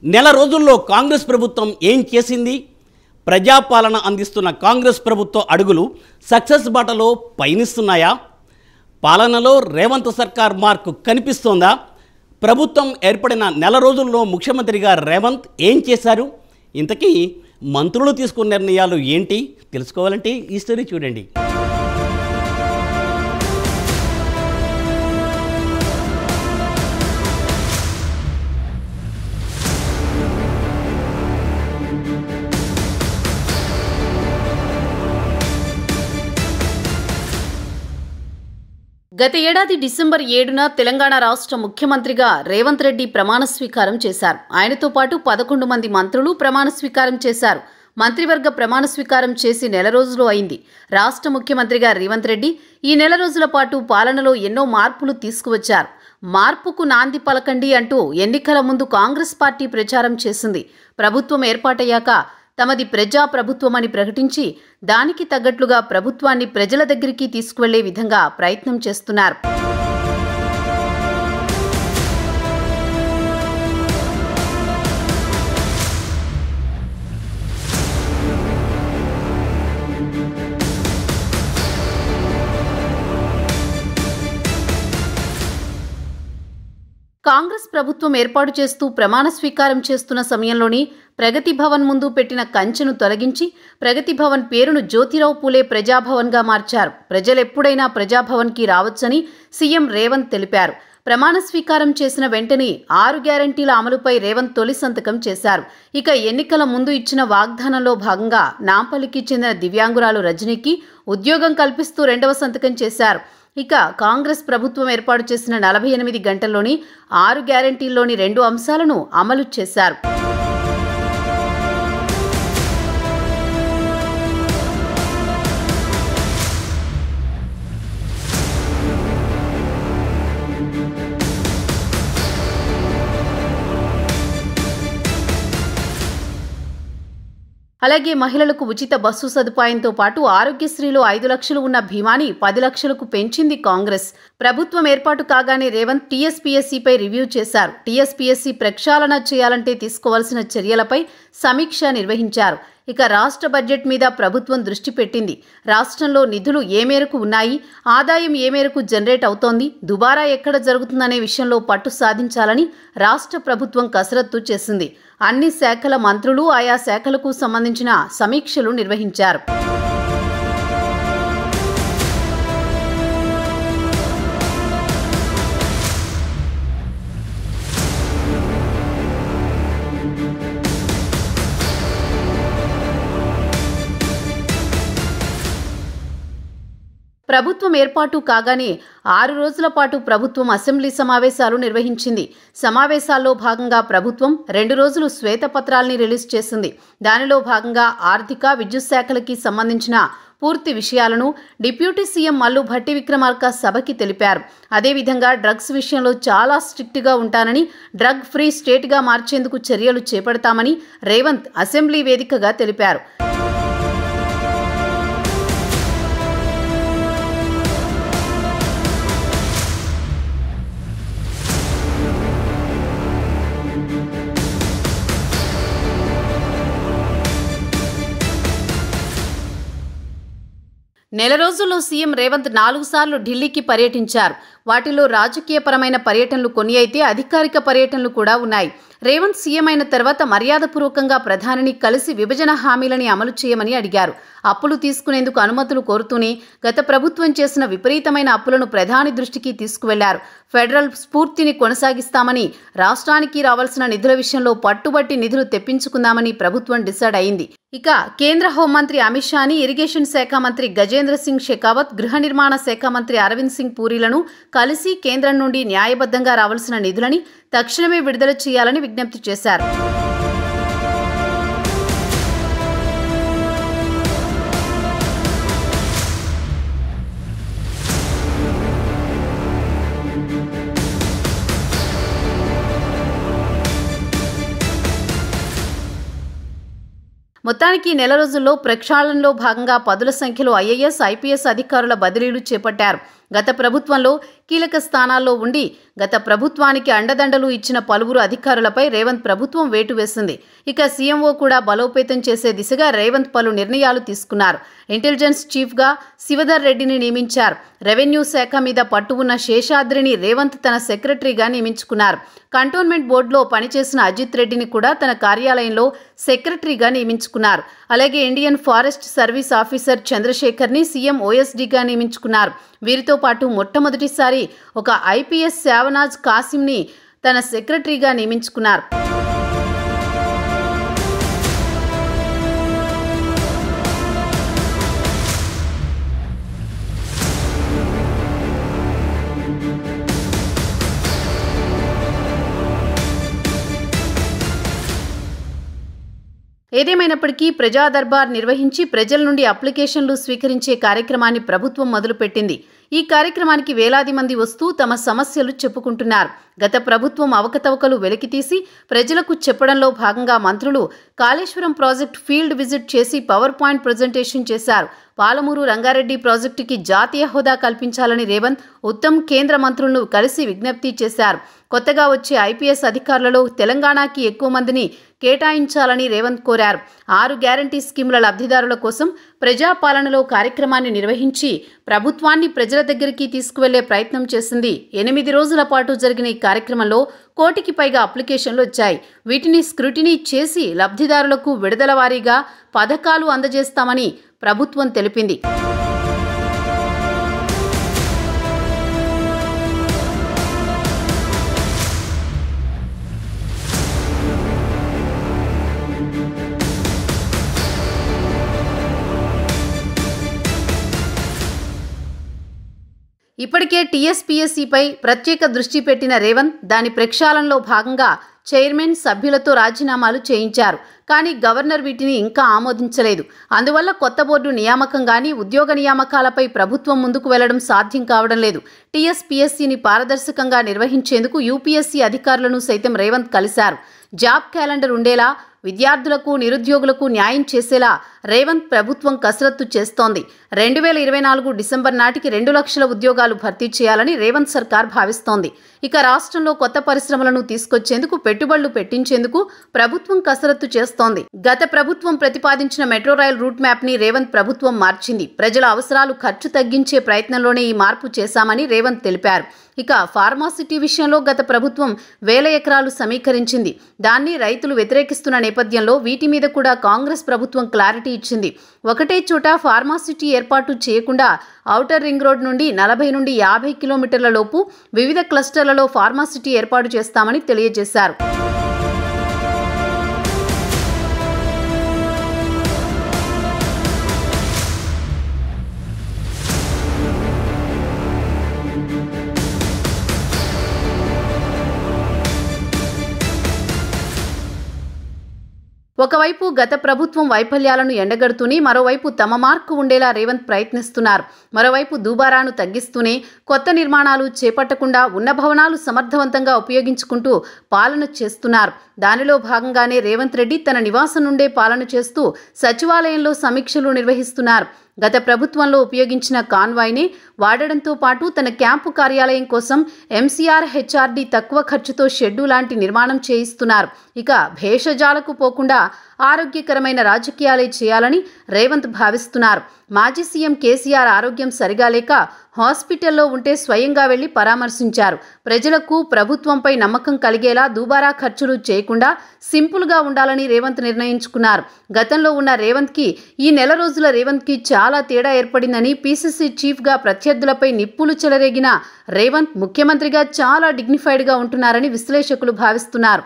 నెల రోజుల్లో కాంగ్రెస్ ప్రభుత్వం ఏం చేసింది? ప్రజాపాలన అందిస్తున్న కాంగ్రెస్ ప్రభుత్వ అడుగులు సక్సెస్ బాటలో పయనిస్తున్నాయా? పాలనలో రేవంత్ సర్కార్ మార్కు కనిపిస్తోందా? ప్రభుత్వం ఏర్పడిన నెల రోజుల్లో ముఖ్యమంత్రిగా రేవంత్ ఏం చేశారు? ఇంతకీ మంత్రులు తీసుకున్న నిర్ణయాలు ఏంటి? తెలుసుకోవాలంటే ఈ స్టోరీ చూడండి. గత ఏడాది డిసెంబర్ 7న తెలంగాణ రాష్ట్ర ముఖ్యమంత్రిగా రేవంత్ రెడ్డి ప్రమాణ స్వీకారం చేశారు. ఆయనతో పాటు 11 మంది మంత్రులు ప్రమాణ స్వీకారం చేశారు. మంత్రివర్గ ప్రమాణ స్వీకారం చేసి నెల రోజులు అయింది. రాష్ట్ర ముఖ్యమంత్రిగా రేవంత్ రెడ్డి ఈ నెల రోజుల పాటు పాలనలో ఎన్నో మార్పులు తీసుకువచ్చారు. మార్పుకు నాంది పలకండి అంటూ ఎన్నికల ముందు కాంగ్రెస్ పార్టీ ప్రచారం చేసింది. ప్రభుత్వం ఏర్పాటయ్యాక తమది ప్రజా ప్రభుత్వమని ప్రకటించి దానికి తగ్గట్లుగా ప్రభుత్వాన్ని ప్రజల దగ్గరికి తీసుకువెళ్లే విధంగా ప్రయత్నం చేస్తున్నారు. కాంగ్రెస్ ప్రభుత్వం ఏర్పాటు చేస్తూ ప్రమాణ స్వీకారం చేస్తున్న సమయంలోని ప్రగతి భవన్ ముందు పెట్టిన కంచెను తొలగించి ప్రగతి భవన్ పేరును జ్యోతిరావు పూలే ప్రజాభవన్గా మార్చారు. ప్రజలెప్పుడైనా ప్రజాభవన్కి రావచ్చని సీఎం రేవంత్ తెలిపారు. ప్రమాణ స్వీకారం చేసిన వెంటనే 6 గ్యారంటీల అమలుపై రేవంత్ తొలి సంతకం చేశారు. ఇక ఎన్నికల ముందు ఇచ్చిన వాగ్దానంలో భాగంగా నాంపల్లికి చెందిన దివ్యాంగురాలు రజనీకి ఉద్యోగం కల్పిస్తూ 2వ సంతకం చేశారు. ఇక కాంగ్రెస్ ప్రభుత్వం ఏర్పాటు చేసిన 48 గంటల్లోని 6 గ్యారంటీల్లోని 2 అంశాలను అమలు చేశారు. అలాగే మహిళలకు ఉచిత బస్సు సదుపాయంతో పాటు ఆరోగ్యశ్రీలో 5 లక్షలు ఉన్న బీమాని 10 లక్షలకు పెంచింది కాంగ్రెస్. ప్రభుత్వం ఏర్పాటు కాగానే రేవంత్ టీఎస్పీఎస్సీపై రివ్యూ చేశారు. టీఎస్పీఎస్సీ ప్రక్షాళన చేయాలంటే తీసుకోవాల్సిన చర్యలపై సమీక్ష నిర్వహించారు. ఇక రాష్ట్ర బడ్జెట్ మీద ప్రభుత్వం దృష్టి పెట్టింది. రాష్ట్రంలో నిధులు ఏ మేరకు ఉన్నాయి, ఆదాయం ఏ మేరకు జనరేట్ అవుతోంది, దుబారా ఎక్కడ జరుగుతుందనే విషయంలో పట్టు సాధించాలని రాష్ట్ర ప్రభుత్వం కసరత్తు చేసింది. అన్ని శాఖల మంత్రులు ఆయా శాఖలకు సంబంధించిన సమీక్షలు నిర్వహించారు. ప్రభుత్వం ఏర్పాటు కాగానే 6 రోజుల పాటు ప్రభుత్వం అసెంబ్లీ సమావేశాలు నిర్వహించింది. సమావేశాల్లో భాగంగా ప్రభుత్వం 2 రోజులు శ్వేతపత్రాల్ని రిలీజ్ చేసింది. దానిలో భాగంగా ఆర్థిక, విద్యుత్ శాఖలకి సంబంధించిన పూర్తి విషయాలను డిప్యూటీ సీఎం మల్లు భట్టి విక్రమార్క సభకి తెలిపారు. అదేవిధంగా డ్రగ్స్ విషయంలో చాలా స్ట్రిక్ట్గా ఉంటానని, డ్రగ్ ఫ్రీ స్టేట్గా మార్చేందుకు చర్యలు చేపడతామని రేవంత్ అసెంబ్లీ వేదికగా తెలిపారు. నెల రోజుల్లో సీఎం రేవంత్ 4 సార్లు ఢిల్లీకి పర్యటించారు. వాటిలో రాజకీయపరమైన పర్యటనలు కొన్ని అయితే అధికారిక పర్యటనలు కూడా ఉన్నాయి. రేవంత్ సీఎం అయిన తర్వాత మర్యాదపూర్వకంగా ప్రధానిని కలిసి విభజన హామీలని అమలు చేయమని అడిగారు. అప్పులు తీసుకునేందుకు అనుమతులు కోరుతూనే గత ప్రభుత్వం చేసిన విపరీతమైన అప్పులను ప్రధాని దృష్టికి తీసుకువెళ్లారు. ఫెడరల్ స్ఫూర్తిని కొనసాగిస్తామని, రాష్ట్రానికి రావాల్సిన నిధుల విషయంలో పట్టుబట్టి నిధులు తెప్పించుకుందామని ప్రభుత్వం డిసైడ్ అయింది. ఇక కేంద్ర హోంమంత్రి అమిత్ షాని, ఇరిగేషన్ శాఖ మంత్రి గజేంద్ర సింగ్ షెకావత్, గృహ నిర్మాణ శాఖ మంత్రి అరవింద్ సింగ్ పూరీలను కలిసి కేంద్రం నుండి న్యాయబద్ధంగా రావాల్సిన నిధులని తక్షణమే విడుదల చేయాలని విజ్ఞప్తి చేశారు. మొత్తానికి నెల రోజుల్లో ప్రక్షాళనలో భాగంగా పదుల సంఖ్యలో ఐఏఎస్, ఐపీఎస్ అధికారుల బదిలీలు చేపట్టారు. గత ప్రభుత్వంలో కీలక స్థానాల్లో ఉండి గత ప్రభుత్వానికి అండదండలు ఇచ్చిన పలువురు అధికారులపై రేవంత్ ప్రభుత్వం వేటు వేసింది. ఇక సీఎంఓ కూడా బలోపేతం చేసే దిశగా రేవంత్ పలు నిర్ణయాలు తీసుకున్నారు. ఇంటెలిజెన్స్ చీఫ్గా శివధర్ రెడ్డిని నియమించారు. రెవెన్యూ శాఖ మీద పట్టు ఉన్న శేషాద్రిని రేవంత్ తన సెక్రటరీగా నియమించుకున్నారు. కంటోన్మెంట్ బోర్డులో పనిచేసిన అజిత్ రెడ్డిని కూడా తన కార్యాలయంలో సెక్రటరీగా నియమించుకున్నారు. అలాగే ఇండియన్ ఫారెస్ట్ సర్వీస్ ఆఫీసర్ చంద్రశేఖర్ని సీఎం ఓఎస్డీగా నియమించుకున్నారు. వీరితో పాటు మొట్టమొదటిసారి ఒక ఐపీఎస్ శావనాజ్ కాసింని తన సెక్రటరీగా నియమించుకున్నారు. ఏదేమైనప్పటికీ ప్రజా దర్బార్ నిర్వహించి ప్రజల నుండి అప్లికేషన్లు స్వీకరించే కార్యక్రమాన్ని ప్రభుత్వం మొదలుపెట్టింది. ఈ కార్యక్రమానికి వేలాది మంది వస్తూ తమ సమస్యలు చెప్పుకుంటున్నారు. గత ప్రభుత్వం అవకతవకలు వెలికితీసి ప్రజలకు చెప్పడంలో భాగంగా మంత్రులు కాళేశ్వరం ప్రాజెక్టు ఫీల్డ్ విజిట్ చేసి పవర్ పాయింట్ ప్రజెంటేషన్ చేశారు. పాలమూరు రంగారెడ్డి ప్రాజెక్టుకి జాతీయ హోదా కల్పించాలని రేవంత్, ఉత్తమ్ కేంద్ర మంత్రులను కలిసి విజ్ఞప్తి చేశారు. కొత్తగా వచ్చే ఐపీఎస్ అధికారులలో తెలంగాణకి ఎక్కువ మందిని కేటాయించాలని రేవంత్ కోరారు. 6 గ్యారంటీ స్కీముల లబ్ధిదారుల కోసం ప్రజాపాలనలో కార్యక్రమాన్ని నిర్వహించి ప్రభుత్వాన్ని ప్రజల దగ్గరికి తీసుకువెళ్లే ప్రయత్నం చేసింది. 8 రోజుల పాటు జరిగిన ఈ కార్యక్రమంలో 1 కోటికి పైగా అప్లికేషన్లు వచ్చాయి. వీటిని స్క్రూటినీ చేసి లబ్ధిదారులకు విడుదల వారీగా పథకాలు అందజేస్తామని ప్రభుత్వం తెలిపింది. ఇప్పటికే టీఎస్పీఎస్సీపై ప్రత్యేక దృష్టి పెట్టిన రేవంత్ దాని ప్రక్షాళనలో భాగంగా చైర్మన్, సభ్యులతో రాజీనామాలు చేయించారు. కానీ గవర్నర్ వీటిని ఇంకా ఆమోదించలేదు. అందువల్ల కొత్త బోర్డు నియామకం గానీ ఉద్యోగ నియామకాలపై ప్రభుత్వం ముందుకు వెళ్లడం సాధ్యం కావడం లేదు. టీఎస్పీఎస్సీని పారదర్శకంగా నిర్వహించేందుకు యూపీఎస్సీ అధికారులను సైతం రేవంత్ కలిశారు. జాబ్ క్యాలెండర్ ఉండేలా, విద్యార్థులకు, నిరుద్యోగులకు న్యాయం చేసేలా రేవంత్ ప్రభుత్వం కసరత్తు చేస్తోంది. 2024 డిసెంబర్ నాటికి 2 లక్షల ఉద్యోగాలు భర్తీ చేయాలని రేవంత్ సర్కార్ భావిస్తోంది. ఇక రాష్ట్రంలో కొత్త పరిశ్రమలను తీసుకొచ్చేందుకు, పెట్టుబడులు పెట్టించేందుకు ప్రభుత్వం కసరత్తు చేస్తోంది. గత ప్రభుత్వం ప్రతిపాదించిన మెట్రో రైల్ రూట్ మ్యాప్ ని రేవంత్ ప్రభుత్వం మార్చింది. ప్రజల అవసరాలు ఖర్చు తగ్గించే ప్రయత్నంలోనే ఈ మార్పు చేశామని రేవంత్ తెలిపారు. ఇక ఫార్మాసిటీ విషయంలో గత ప్రభుత్వం 1000 ఎకరాలు సమీకరించింది. దాన్ని రైతులు వ్యతిరేకిస్తున్న నేపథ్యంలో వీటి మీద కూడా కాంగ్రెస్ ప్రభుత్వం క్లారిటీ ఇచ్చింది. ఒకటే చోట ఫార్మాసిటీ ఏర్పాటు చేయకుండా ఔటర్ రింగ్ రోడ్ నుండి 40 నుండి 50 కిలోమీటర్ల లోపు వివిధ క్లస్టర్లలో ఫార్మాసిటీ ఏర్పాటు చేస్తామని తెలియజేశారు. ఒకవైపు గత ప్రభుత్వం వైఫల్యాలను ఎండగడుతూనే మరోవైపు తమ మార్కు ఉండేలా రేవంత్ ప్రయత్నిస్తున్నారు. మరోవైపు దుబారాను తగ్గిస్తూనే కొత్త నిర్మాణాలు చేపట్టకుండా ఉన్న భవనాలు సమర్థవంతంగా ఉపయోగించుకుంటూ పాలన చేస్తున్నారు. దానిలో భాగంగానే రేవంత్ రెడ్డి తన నివాసం నుండే పాలన చేస్తూ సచివాలయంలో సమీక్షలు నిర్వహిస్తున్నారు. గత ప్రభుత్వంలో ఉపయోగించిన కాన్వాయ్ని వాడడంతో పాటు తన క్యాంపు కార్యాలయం కోసం ఎంసీఆర్ హెచ్ఆర్డీ తక్కువ ఖర్చుతో షెడ్డు లాంటి నిర్మాణం చేయిస్తున్నారు. ఇక భేషజాలకు పోకుండా ఆరోగ్యకరమైన రాజకీయాలే చేయాలని రేవంత్ భావిస్తున్నారు. మాజీ సీఎం కేసీఆర్ ఆరోగ్యం సరిగా లేక హాస్పిటల్లో ఉంటే స్వయంగా వెళ్లి పరామర్శించారు. ప్రజలకు ప్రభుత్వంపై నమ్మకం కలిగేలా దుబారా ఖర్చులు చేయకుండా సింపుల్గా ఉండాలని రేవంత్ నిర్ణయించుకున్నారు. గతంలో ఉన్న రేవంత్కి ఈ నెల రోజుల రేవంత్కి చాలా తేడా ఏర్పడిందని, పీసీసీ చీఫ్గా ప్రత్యర్థులపై నిప్పులు చెలరేగిన రేవంత్ ముఖ్యమంత్రిగా చాలా డిగ్నిఫైడ్గా ఉంటున్నారని విశ్లేషకులు భావిస్తున్నారు.